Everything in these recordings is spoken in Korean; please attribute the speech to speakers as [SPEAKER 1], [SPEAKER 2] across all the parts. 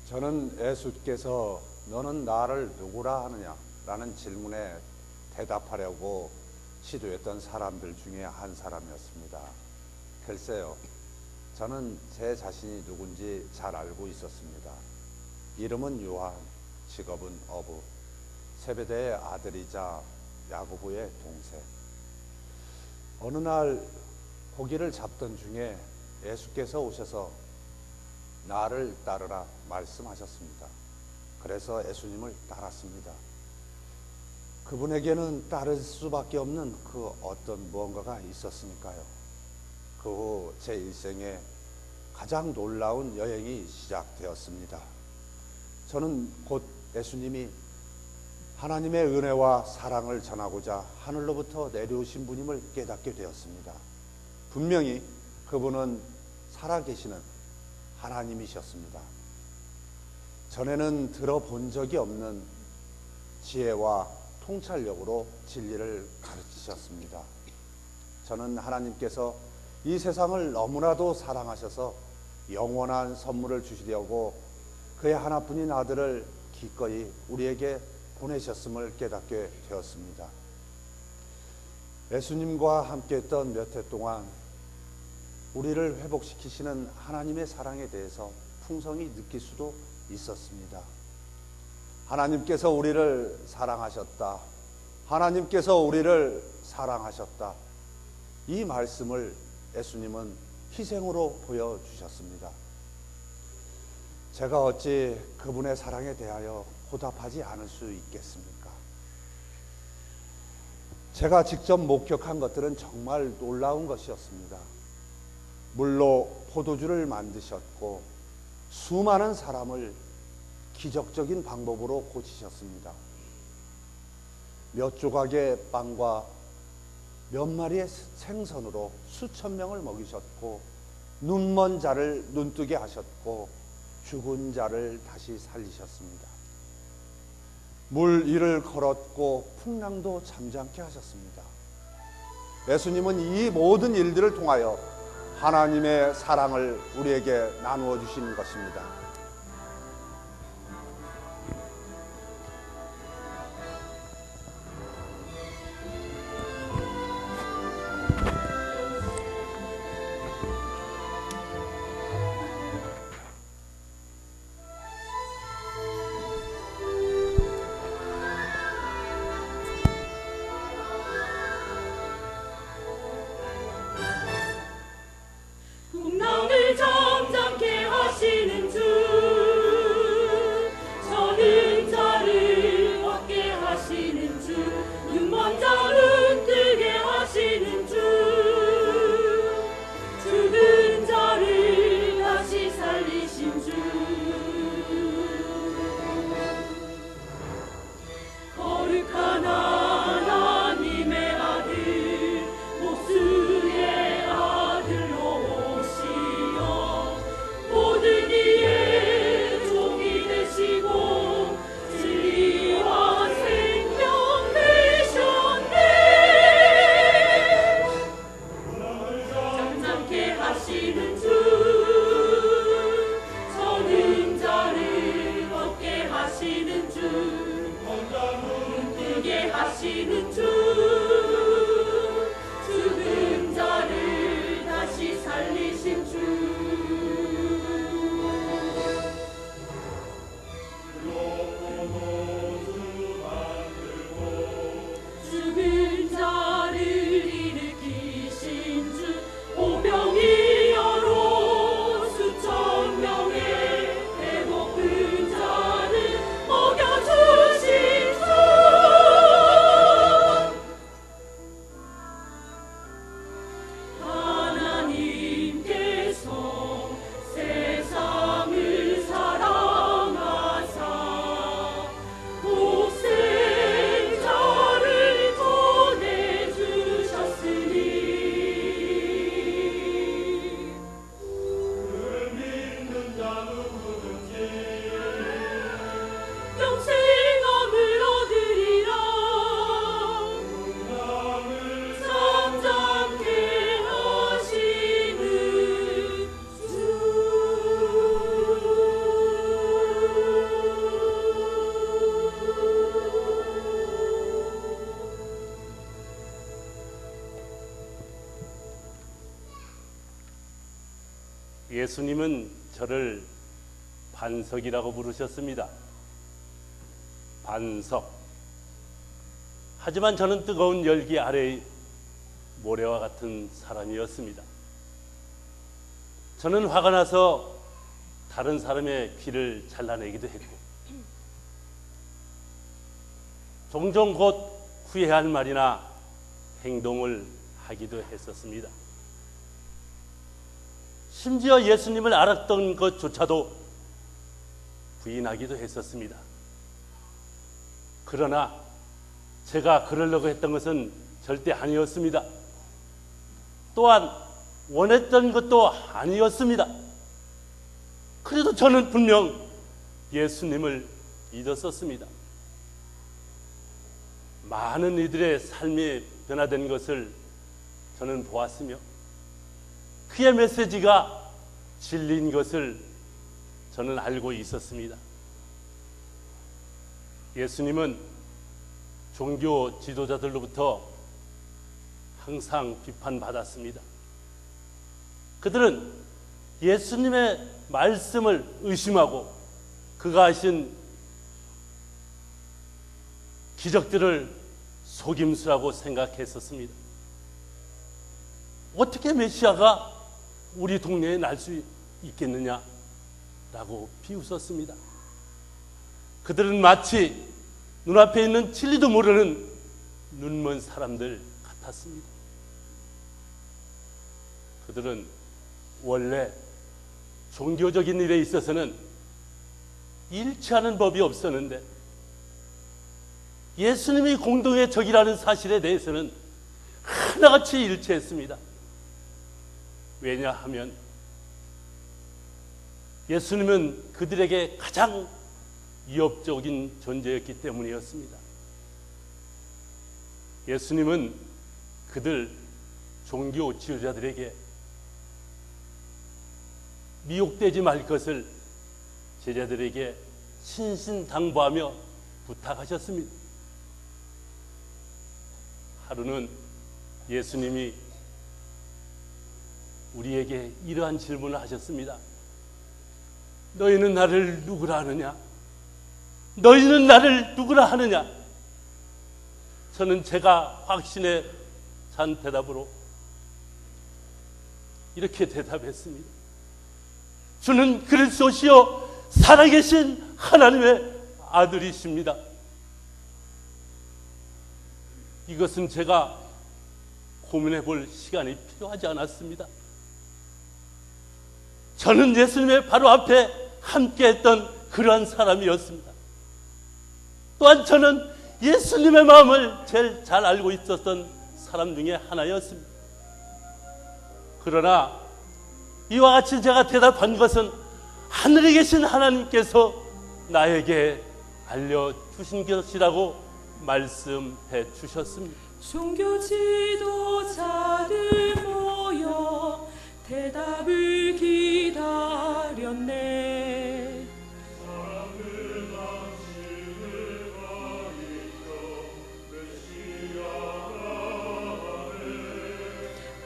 [SPEAKER 1] 저는 예수께서 너는 나를 누구라 하느냐 라는 질문에 대답하려고 시도했던 사람들 중에 한 사람이었습니다. 글쎄요, 저는 제 자신이 누군지 잘 알고 있었습니다. 이름은 요한, 직업은 어부, 세베대의 아들이자 야고보의 동생. 어느 날 고기를 잡던 중에 예수께서 오셔서 나를 따르라 말씀하셨습니다. 그래서 예수님을 따랐습니다. 그분에게는 따를 수밖에 없는 그 어떤 무언가가 있었으니까요. 그 후 제 일생에 가장 놀라운 여행이 시작되었습니다. 저는 곧 예수님이 하나님의 은혜와 사랑을 전하고자 하늘로부터 내려오신 분임을 깨닫게 되었습니다. 분명히 그분은 살아계시는 하나님이셨습니다. 전에는 들어본 적이 없는 지혜와 통찰력으로 진리를 가르치셨습니다. 저는 하나님께서 이 세상을 너무나도 사랑하셔서 영원한 선물을 주시려고 그의 하나뿐인 아들을 기꺼이 우리에게 보내셨음을 깨닫게 되었습니다. 예수님과 함께했던 몇 해 동안 우리를 회복시키시는 하나님의 사랑에 대해서 풍성히 느낄 수도 있었습니다. 하나님께서 우리를 사랑하셨다. 하나님께서 우리를 사랑하셨다. 이 말씀을 예수님은 희생으로 보여주셨습니다. 제가 어찌 그분의 사랑에 대하여 보답하지 않을 수 있겠습니까? 제가 직접 목격한 것들은 정말 놀라운 것이었습니다. 물로 포도주를 만드셨고 수많은 사람을 기적적인 방법으로 고치셨습니다. 몇 조각의 빵과 몇 마리의 생선으로 수천 명을 먹이셨고 눈먼 자를 눈뜨게 하셨고 죽은 자를 다시 살리셨습니다. 물 위를 걸었고 풍랑도 잠잠케 하셨습니다. 예수님은 이 모든 일들을 통하여 하나님의 사랑을 우리에게 나누어 주신 것입니다.
[SPEAKER 2] 풍랑을 잠잠케 하시는 주, 저는 자를 걷게 하시는 주, 눈먼 자 눈뜨게 하시는 주, 죽은 자를 다시 살리신 주, 거룩한 하나님의 아들, 모수의 아들로 오시어 모든 이의 종이 되시고 진리와 생명 되셨네. 잠잠케 하시는 주, 저는 자를 걷게 하시는 주, 눈뜨게 하시는 주, 죽은 자를 다시 살리신 주. 죽은 자를 일으키신 주, 오병이 여로 수천 명의 배고픈 자를 먹여주신 주. 하나님께서 세상을 사랑하사 독생자를 보내주셨으니 그를 믿는 자 누구든지 영생함을 얻으리라. 잠잠케 하시는 주.
[SPEAKER 3] 예수님은 저를 반석이라고 부르셨습니다. 반석. 하지만 저는 뜨거운 열기 아래의 모래와 같은 사람이었습니다. 저는 화가 나서 다른 사람의 귀를 잘라내기도 했고, 종종 곧 후회할 말이나 행동을 하기도 했었습니다. 심지어 예수님을 알았던 것조차도 부인하기도 했었습니다. 그러나 제가 그러려고 했던 것은 절대 아니었습니다. 또한 원했던 것도 아니었습니다. 그래도 저는 분명 예수님을 믿었었습니다. 많은 이들의 삶이 변화된 것을 저는 보았으며 그의 메시지가 진리인 것을 저는 알고 있었습니다. 예수님은 종교 지도자들로부터 항상 비판받았습니다. 그들은 예수님의 말씀을 의심하고 그가 하신 기적들을 속임수라고 생각했었습니다. 어떻게 메시아가 우리 동네에 날 수 있겠느냐라고 비웃었습니다. 그들은 마치 눈앞에 있는 진리도 모르는 눈먼 사람들 같았습니다. 그들은 원래 종교적인 일에 있어서는 일치하는 법이 없었는데 예수님이 공동의 적이라는 사실에 대해서는 하나같이 일치했습니다. 왜냐하면 예수님은 그들에게 가장 위협적인 존재였기 때문이었습니다. 예수님은 그들 종교 지도자들에게 미혹되지 말 것을 제자들에게 신신당부하며 부탁하셨습니다. 하루는 예수님이 우리에게 이러한 질문을 하셨습니다. 너희는 나를 누구라 하느냐? 너희는 나를 누구라 하느냐? 저는 제가 확신에 찬 대답으로 이렇게 대답했습니다. 주는 그리스도시요 살아계신 하나님의 아들이십니다. 이것은 제가 고민해 볼 시간이 필요하지 않았습니다. 저는 예수님의 바로 앞에 함께했던 그러한 사람이었습니다. 또한 저는 예수님의 마음을 제일 잘 알고 있었던 사람 중에 하나였습니다. 그러나 이와 같이 제가 대답한 것은 하늘에 계신 하나님께서 나에게 알려주신 것이라고 말씀해 주셨습니다.
[SPEAKER 2] 종교 지도자들 모여 대답을 기다렸네.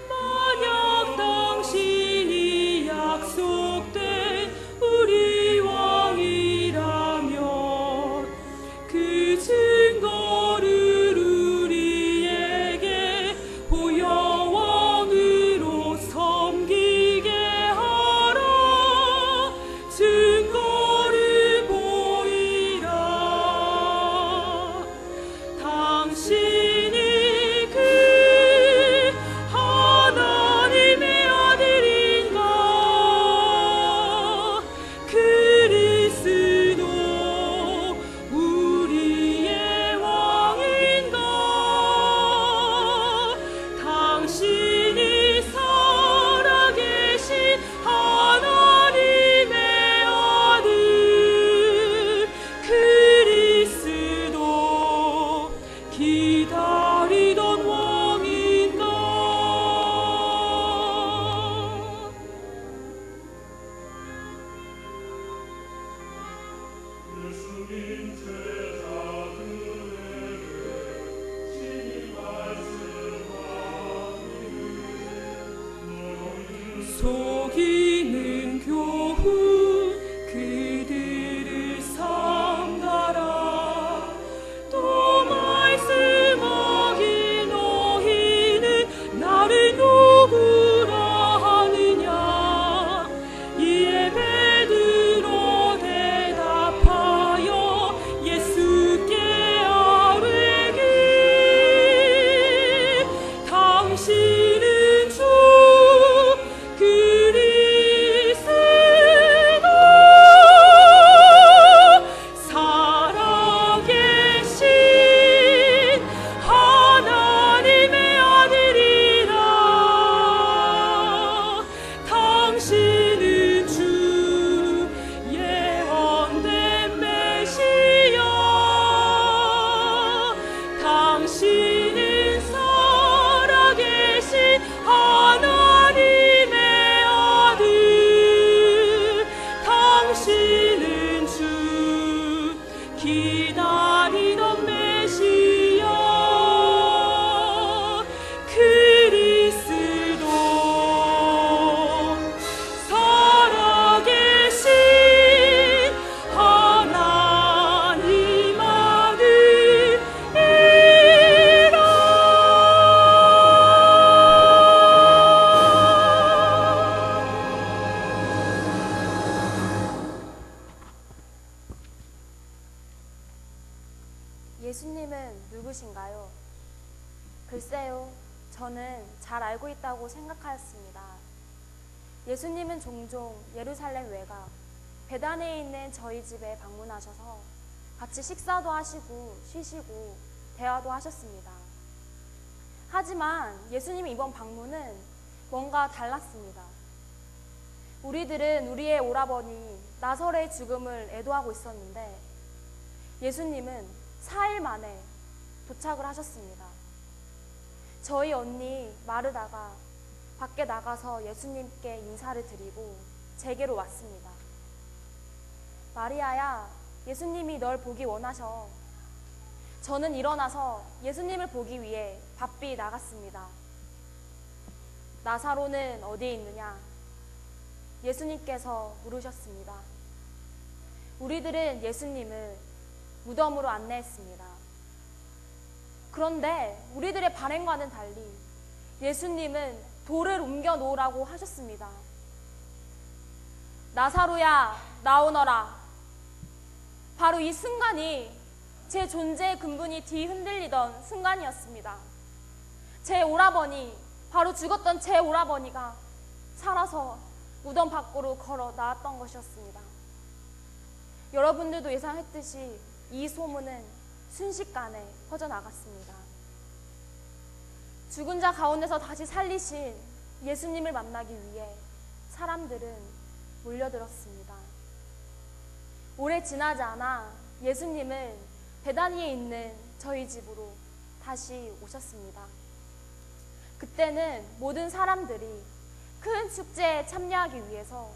[SPEAKER 2] 만약 당신이 약속된 우리 왕이라면 그 증거를 우리에게 보여 왕으로 섬기게 하라. 증거를 보이라. 당신이 그 하나님의 아들인가? 그리스도 우리의 왕인가? 당신이 살아계신 하나님의 아들 그리스도 기다리던 왕인가? 속이는 교훈 그들을 삼가라. 또 말씀하기 너희는 나를 누구라 하느냐? 이에 베드로 대답하여 예수께 아뢰기 당신은 주 그리스도 살아계신 하나님의 아들이라. 당신은 주 예언된 메시아. 당신은 살아계신 하나님의 아들. 당신은 주 기다리던 메시아 그리스도 살아계신 하나님 아들이라.
[SPEAKER 4] 예수님은 누구신가요? 글쎄요, 저는 잘 알고 있다고 생각하였습니다. 예수님은 종종 예루살렘 외곽 베단에 있는 저희 집에 방문하셔서 같이 식사도 하시고 쉬시고 대화도 하셨습니다. 하지만 예수님 이번 방문은 뭔가 달랐습니다. 우리들은 우리의 오라버니 나설의 죽음을 애도하고 있었는데 예수님은 4일 만에 도착을 하셨습니다. 저희 언니 마르다가 밖에 나가서 예수님께 인사를 드리고 제게로 왔습니다. 마리아야, 예수님이 널 보기 원하셔. 저는 일어나서 예수님을 보기 위해 바삐 나갔습니다. 나사로는 어디에 있느냐? 예수님께서 물으셨습니다. 우리들은 예수님을 무덤으로 안내했습니다. 그런데 우리들의 발행과는 달리 예수님은 돌을 옮겨 놓으라고 하셨습니다. 나사로야, 나오너라. 바로 이 순간이 제 존재의 근본이 뒤흔들리던 순간이었습니다. 제 오라버니, 바로 죽었던 제 오라버니가 살아서 무덤 밖으로 걸어 나왔던 것이었습니다. 여러분들도 예상했듯이 이 소문은 순식간에 퍼져나갔습니다. 죽은 자 가운데서 다시 살리신 예수님을 만나기 위해 사람들은 몰려들었습니다. 오래 지나지 않아 예수님은 베다니에 있는 저희 집으로 다시 오셨습니다. 그때는 모든 사람들이 큰 축제에 참여하기 위해서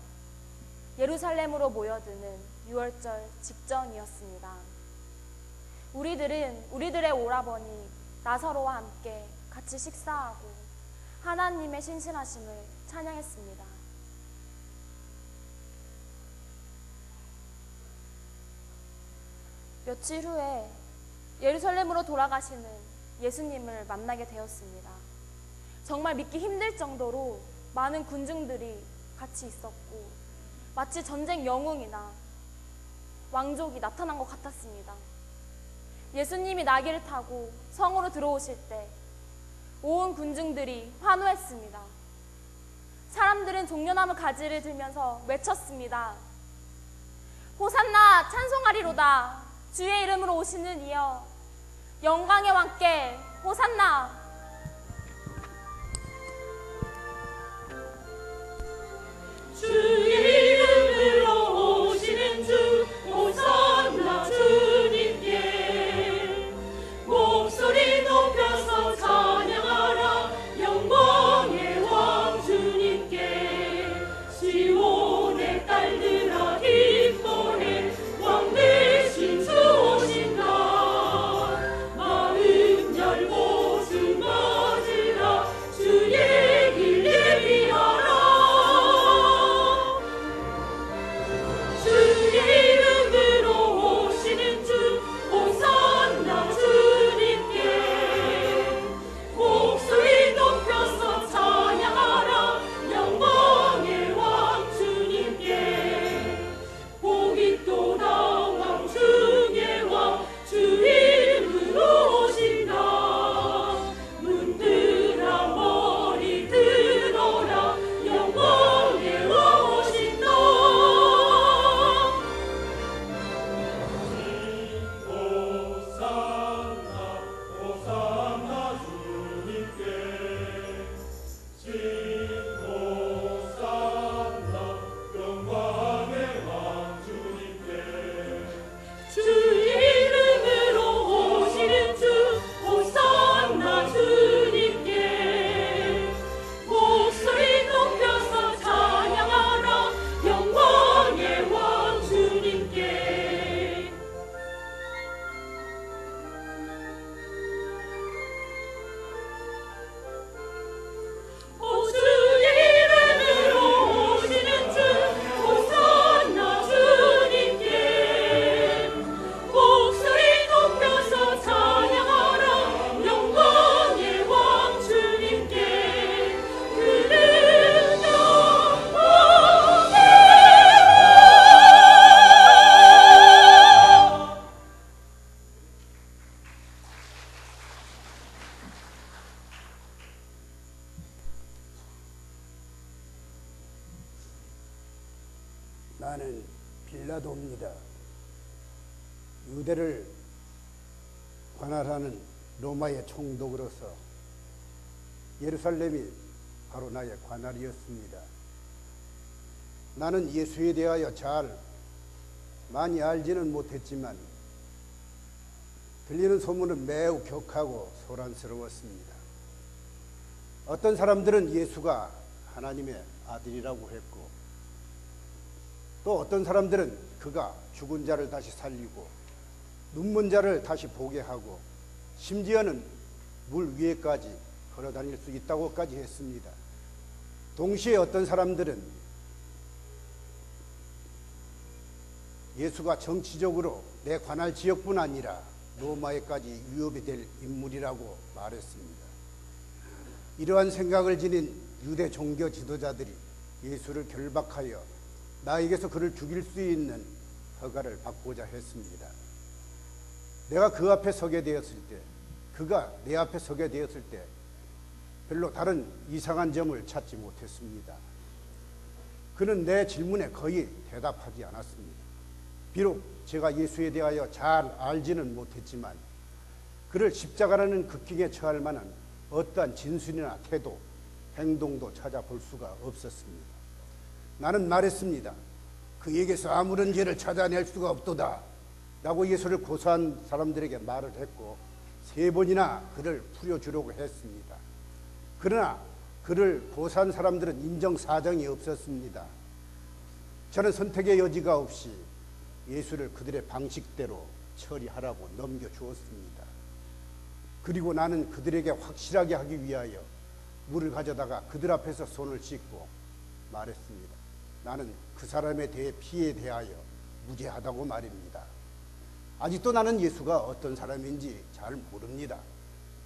[SPEAKER 4] 예루살렘으로 모여드는 유월절 직전이었습니다. 우리들은 우리들의 오라버니 나사로와 함께 같이 식사하고 하나님의 신실하심을 찬양했습니다. 며칠 후에 예루살렘으로 돌아가시는 예수님을 만나게 되었습니다. 정말 믿기 힘들 정도로 많은 군중들이 같이 있었고 마치 전쟁 영웅이나 왕족이 나타난 것 같았습니다. 예수님이 나귀를 타고 성으로 들어오실 때 온 군중들이 환호했습니다. 사람들은 종려나무 가지를 들면서 외쳤습니다. 호산나 찬송하리로다. 주의 이름으로 오시는 이여 영광의 왕께 호산나.
[SPEAKER 2] 주의 이름으로 오시는 주 호산나 주님께 목소리 높여서 찬양하라. 영광의 왕 주님께 시온의 딸들아 기뻐해. 왕 대신 주 오신다. 마음 열고 주 맞으라. 주의 길 예비하라. 주의 이름으로 오시는 주 호산나 주님께 목소리 높여서 찬양하라. 영광의 왕 주님께 복이 또다. 왕 중의 왕 주 이름으로 오신다. 문들아 머리 들어라. 영광의 왕 오신다. 주의 이름으로 오시는 주 호산나 주님께 목소리 높여서 찬양하라. 영광의 왕 주님께 주의 이름으로 오시는 주 호산나 주님께 목소리 높여서 찬양하라. 영광의 왕 주님께 그는
[SPEAKER 5] 나는 빌라도입니다. 유대를 관할하는 로마의 총독으로서 예루살렘이 바로 나의 관할이었습니다. 나는 예수에 대하여 잘 많이 알지는 못했지만 들리는 소문은 매우 격하고 소란스러웠습니다. 어떤 사람들은 예수가 하나님의 아들이라고 했고, 또 어떤 사람들은 그가 죽은 자를 다시 살리고 눈먼 자를 다시 보게 하고 심지어는 물 위에까지 걸어 다닐 수 있다고까지 했습니다. 동시에 어떤 사람들은 예수가 정치적으로 내 관할 지역뿐 아니라 로마에까지 위협이 될 인물이라고 말했습니다. 이러한 생각을 지닌 유대 종교 지도자들이 예수를 결박하여 나에게서 그를 죽일 수 있는 허가를 받고자 했습니다. 내가 그 앞에 서게 되었을 때, 그가 내 앞에 서게 되었을 때 별로 다른 이상한 점을 찾지 못했습니다. 그는 내 질문에 거의 대답하지 않았습니다. 비록 제가 예수에 대하여 잘 알지는 못했지만 그를 십자가라는 극경에 처할 만한 어떠한 진술이나 태도, 행동도 찾아볼 수가 없었습니다. 나는 말했습니다. 그에게서 아무런 죄를 찾아낼 수가 없도다 라고 예수를 고소한 사람들에게 말을 했고 3번이나 그를 풀어주려고 했습니다. 그러나 그를 고소한 사람들은 인정사정이 없었습니다. 저는 선택의 여지가 없이 예수를 그들의 방식대로 처리하라고 넘겨주었습니다. 그리고 나는 그들에게 확실하게 하기 위하여 물을 가져다가 그들 앞에서 손을 씻고 말했습니다. 나는 그 사람에 대해 피에 대하여 무죄하다고 말입니다. 아직도 나는 예수가 어떤 사람인지 잘 모릅니다.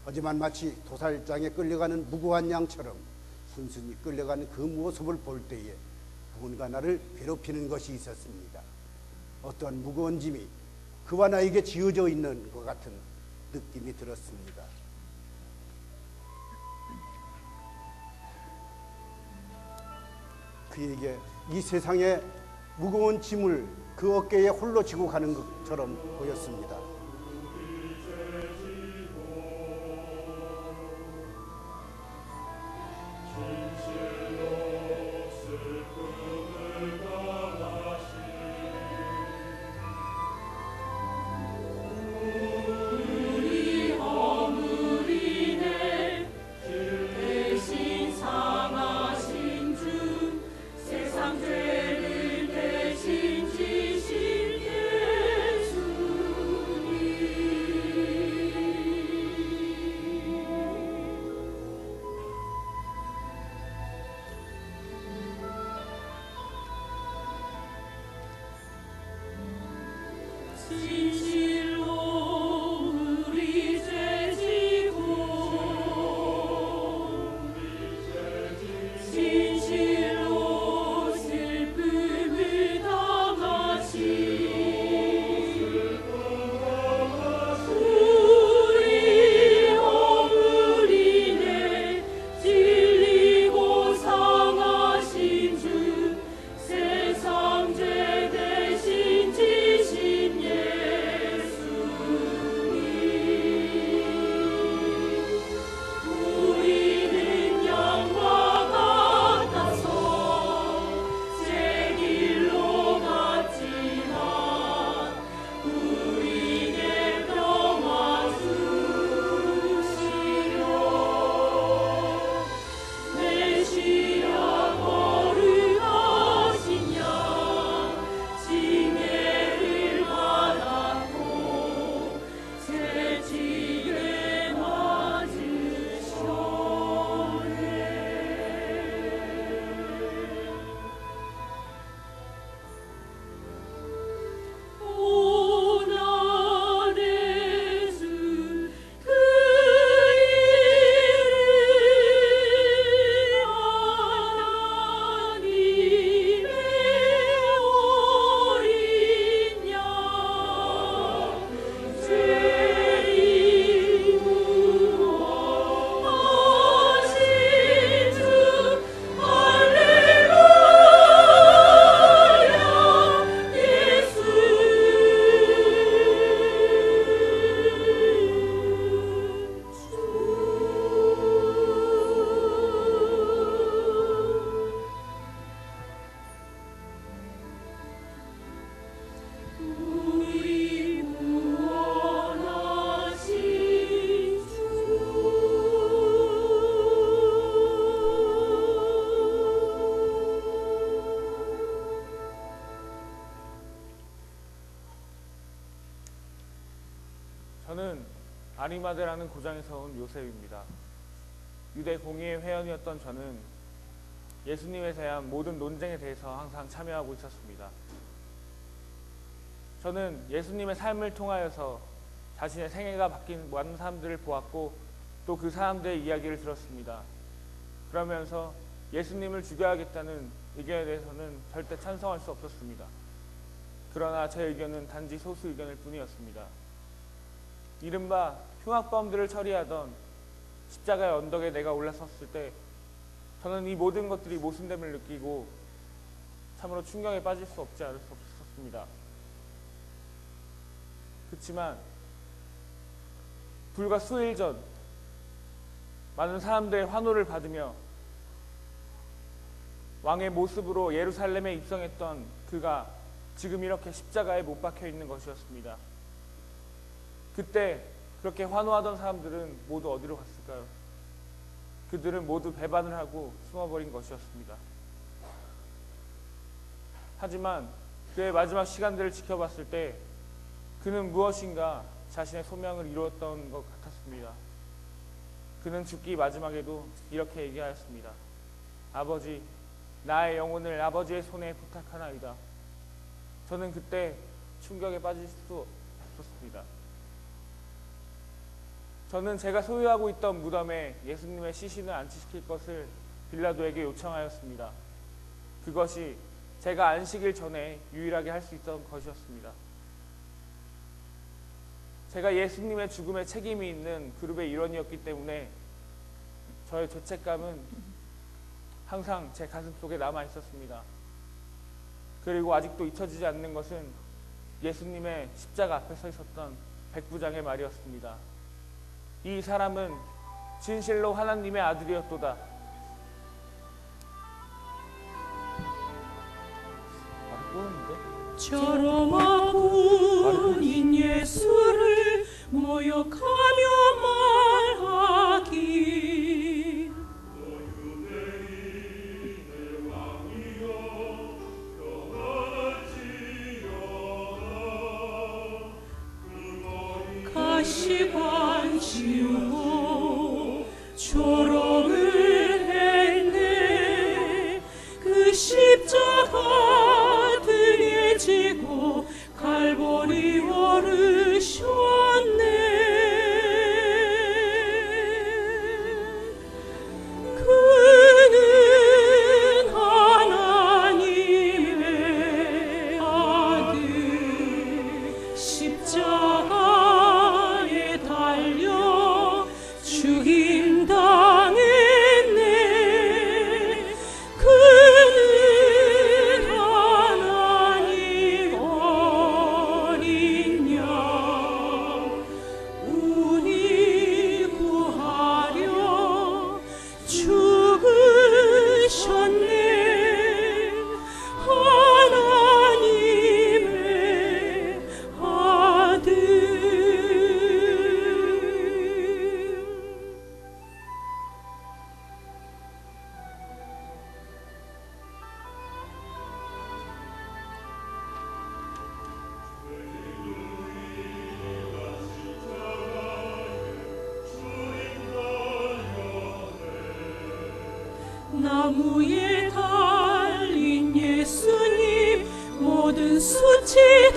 [SPEAKER 5] 하지만 마치 도살장에 끌려가는 무고한 양처럼 순순히 끌려가는 그 모습을 볼 때에 누군가 나를 괴롭히는 것이 있었습니다. 어떠한 무거운 짐이 그와 나에게 지어져 있는 것 같은 느낌이 들었습니다. 그에게 이 세상의 무거운 짐을 그 어깨에 홀로 지고 가는 것처럼 보였습니다.
[SPEAKER 2] 세상 죄를 대신 지신 예수님
[SPEAKER 6] 저는 아리마드라는 고장에서 온 요셉입니다. 유대 공의회 회원이었던 저는 예수님에 대한 모든 논쟁에 대해서 항상 참여하고 있었습니다. 저는 예수님의 삶을 통하여서 자신의 생애가 바뀐 많은 사람들을 보았고 또 그 사람들의 이야기를 들었습니다. 그러면서 예수님을 죽여야겠다는 의견에 대해서는 절대 찬성할 수 없었습니다. 그러나 제 의견은 단지 소수 의견일 뿐이었습니다. 이른바 흉악범들을 처리하던 십자가의 언덕에 내가 올라섰을 때 저는 이 모든 것들이 모순됨을 느끼고 참으로 충격에 빠질 수 없지 않을 수 없었습니다. 그렇지만 불과 수일 전 많은 사람들의 환호를 받으며 왕의 모습으로 예루살렘에 입성했던 그가 지금 이렇게 십자가에 못 박혀 있는 것이었습니다. 그때 그렇게 환호하던 사람들은 모두 어디로 갔을까요? 그들은 모두 배반을 하고 숨어버린 것이었습니다. 하지만 그의 마지막 시간들을 지켜봤을 때 그는 무엇인가 자신의 소명을 이루었던 것 같았습니다. 그는 죽기 마지막에도 이렇게 얘기하였습니다. 아버지, 나의 영혼을 아버지의 손에 부탁하나이다. 저는 그때 충격에 빠질 수 없었습니다. 저는 제가 소유하고 있던 무덤에 예수님의 시신을 안치시킬 것을 빌라도에게 요청하였습니다. 그것이 제가 안식일 전에 유일하게 할 수 있던 것이었습니다. 제가 예수님의 죽음에 책임이 있는 그룹의 일원이었기 때문에 저의 죄책감은 항상 제 가슴 속에 남아 있었습니다. 그리고 아직도 잊혀지지 않는 것은 예수님의 십자가 앞에 서 있었던 백부장의 말이었습니다. 이 사람은 진실로 하나님의 아들이었도다.
[SPEAKER 2] 저러마 군인 예수를 모욕하며 말하기 가시관 지우고 조롱을 했네. 그 십자가 등에 지고 갈보리 오르셨네. 그는 하나님의 아들 십자가에 달려 죽임당했네. 그는 하나님 어린 양 우리 구하려 죽으셨네. 하나님의 아들. 나무에 달린 예수님 모든 수치당했네.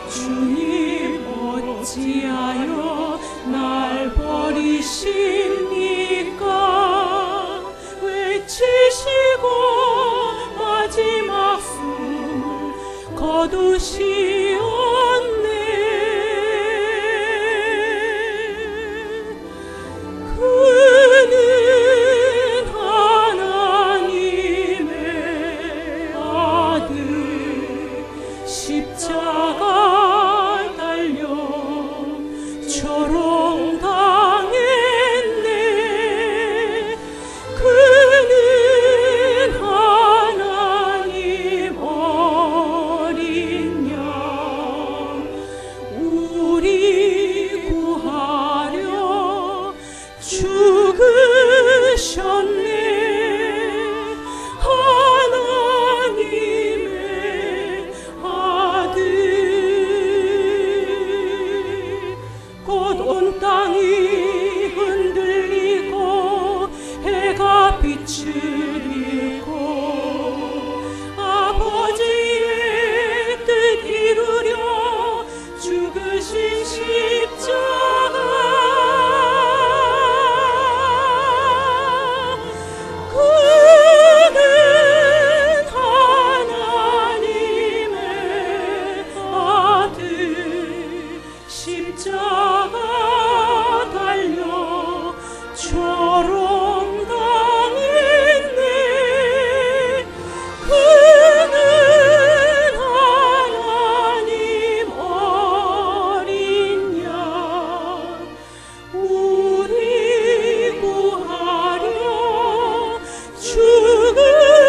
[SPEAKER 2] 주님 어찌하여 날 버리십니까? 외치시고 마지막 숨을 거두시었네. 그는 하나님의 아들 십자가 달려 조롱당했네. 그는 하나님 어린 양 빛을 잃고 아버지의 뜻 이루려 죽으신 십자가 그는 하나님의 아들 십자가 달려 초롱 당했네. 그는 하나님 어린 양 우리 구하려 죽으셨네.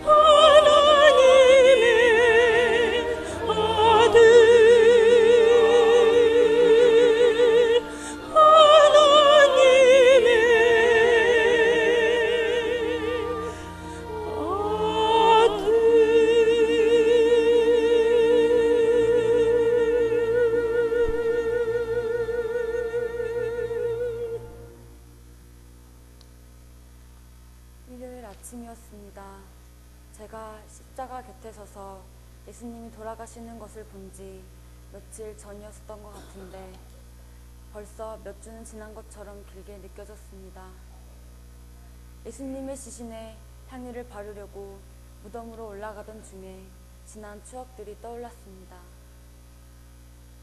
[SPEAKER 2] 하나님의 아들
[SPEAKER 4] 일요일 아침이었습니다. 제가 십자가 곁에 서서 예수님이 돌아가시는 것을 본 지 며칠 전이었던 것 같은데 벌써 몇 주는 지난 것처럼 길게 느껴졌습니다. 예수님의 시신에 향유를 바르려고 무덤으로 올라가던 중에 지난 추억들이 떠올랐습니다.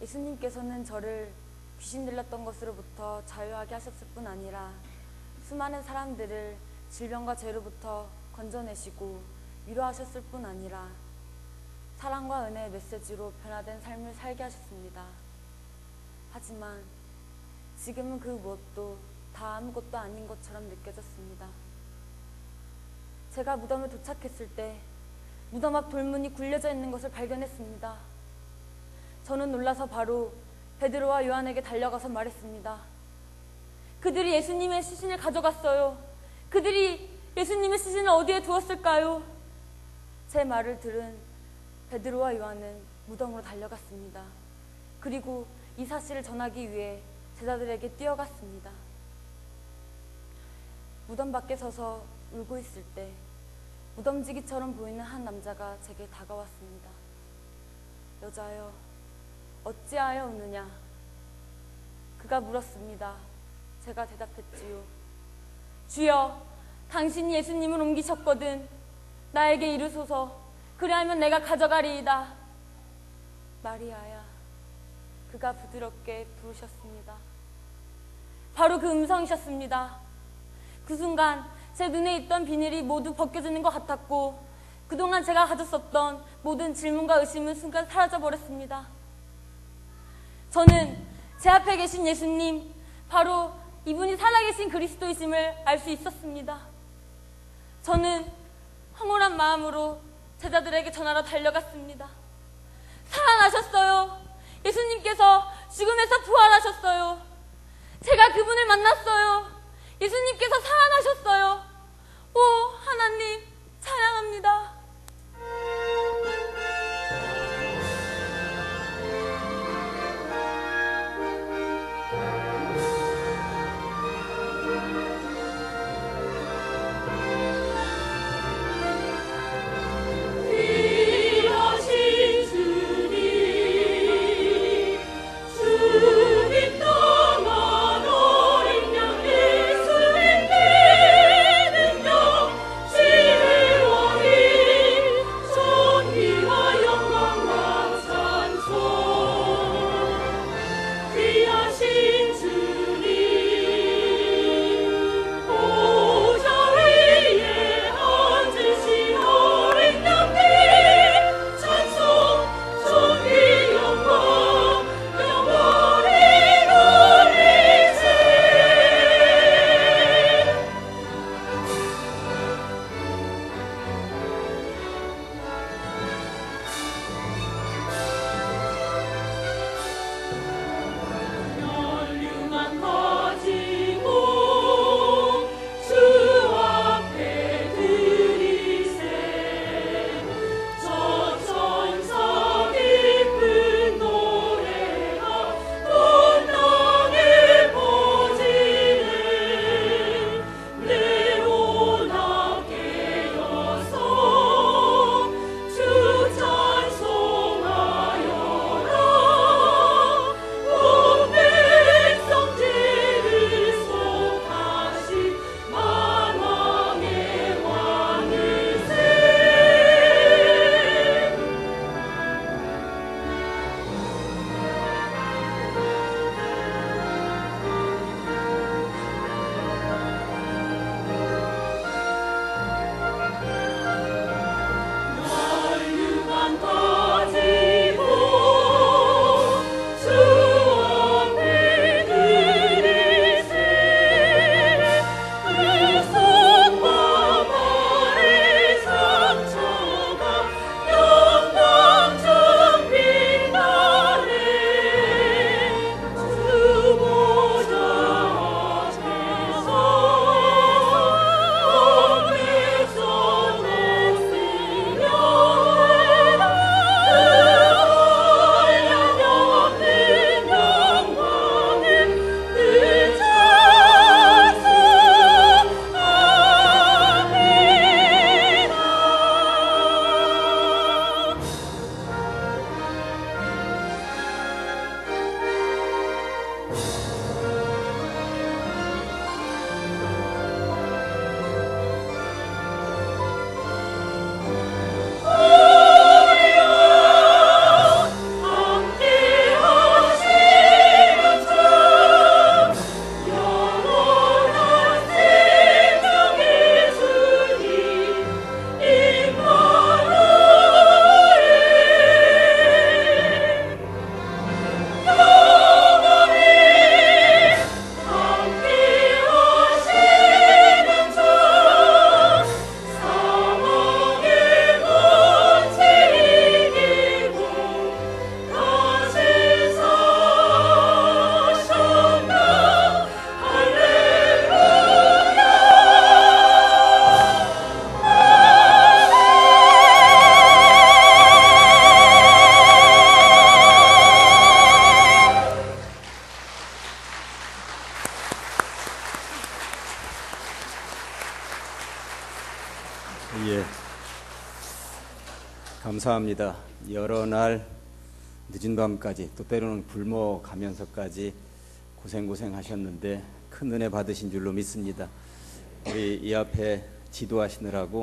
[SPEAKER 4] 예수님께서는 저를 귀신 들렸던 것으로부터 자유하게 하셨을 뿐 아니라 수많은 사람들을 질병과 죄로부터 건져내시고 위로하셨을 뿐 아니라 사랑과 은혜의 메시지로 변화된 삶을 살게 하셨습니다. 하지만 지금은 그 무엇도 다 아무것도 아닌 것처럼 느껴졌습니다. 제가 무덤에 도착했을 때 무덤 앞 돌문이 굴려져 있는 것을 발견했습니다. 저는 놀라서 바로 베드로와 요한에게 달려가서 말했습니다. 그들이 예수님의 시신을 가져갔어요. 그들이 예수님의 시신을 어디에 두었을까요? 제 말을 들은 베드로와 요한은 무덤으로 달려갔습니다. 그리고 이 사실을 전하기 위해 제자들에게 뛰어갔습니다. 무덤 밖에 서서 울고 있을 때 무덤지기처럼 보이는 한 남자가 제게 다가왔습니다. 여자여, 어찌하여 우느냐? 그가 물었습니다. 제가 대답했지요. 주여, 당신이 예수님을 옮기셨거든. 나에게 이르소서. 그리하면 내가 가져가리이다. 마리아야. 그가 부드럽게 부르셨습니다. 바로 그 음성이셨습니다. 그 순간 제 눈에 있던 비닐이 모두 벗겨지는 것 같았고 그동안 제가 가졌었던 모든 질문과 의심은 순간 사라져버렸습니다. 저는 제 앞에 계신 예수님, 바로 이분이 살아계신 그리스도이심을 알 수 있었습니다. 저는 황홀한 마음으로 제자들에게 전하러 달려갔습니다. 살아나셨어요. 예수님께서 죽음에서 부활하셨어요. 제가 그분을 만났어요. 예수님께서 살아나셨어요. 오, 하나님, 찬양합니다.
[SPEAKER 2] 주님 떠난 어린 양 예수님께
[SPEAKER 7] 예, 감사합니다. 여러 날 늦은 밤까지 또 때로는 굶어 가면서까지 고생하셨는데 큰 은혜 받으신 줄로 믿습니다. 우리 이 앞에 지도하시느라고